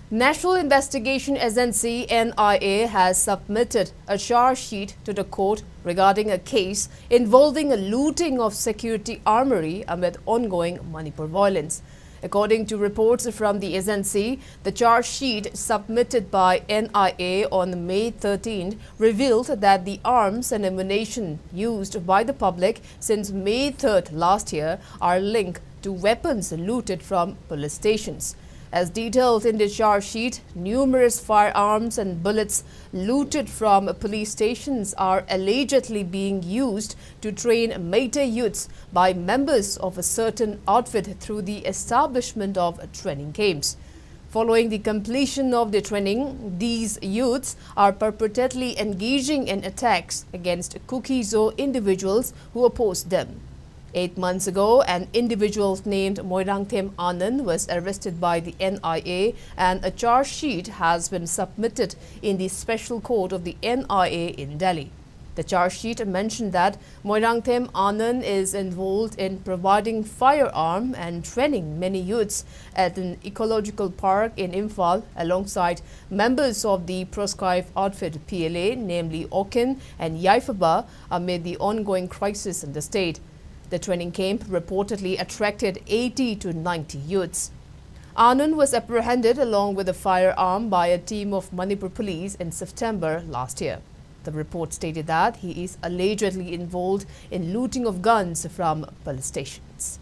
National Investigation Agency NIA has submitted a charge sheet to the court regarding a case involving a looting of security armory amid ongoing Manipur violence. According to reports from the agency, the charge sheet submitted by NIA on May 13 revealed that the arms and ammunition used by the public since May 3rd last year are linked to weapons looted from police stations. As detailed in the charge sheet, numerous firearms and bullets looted from police stations are allegedly being used to train Meitei youths by members of a certain outfit through the establishment of training camps. Following the completion of the training, these youths are purportedly engaging in attacks against Kukizo individuals who oppose them. 8 months ago, an individual named Moirangthem Anand was arrested by the NIA and a charge sheet has been submitted in the special court of the NIA in Delhi. The charge sheet mentioned that Moirangthem Anand is involved in providing firearm and training many youths at an ecological park in Imphal alongside members of the proscribed outfit PLA, namely Okin and Yaifaba, amid the ongoing crisis in the state. The training camp reportedly attracted 80 to 90 youths. Anand was apprehended along with a firearm by a team of Manipur police in September last year. The report stated that he is allegedly involved in looting of guns from police stations.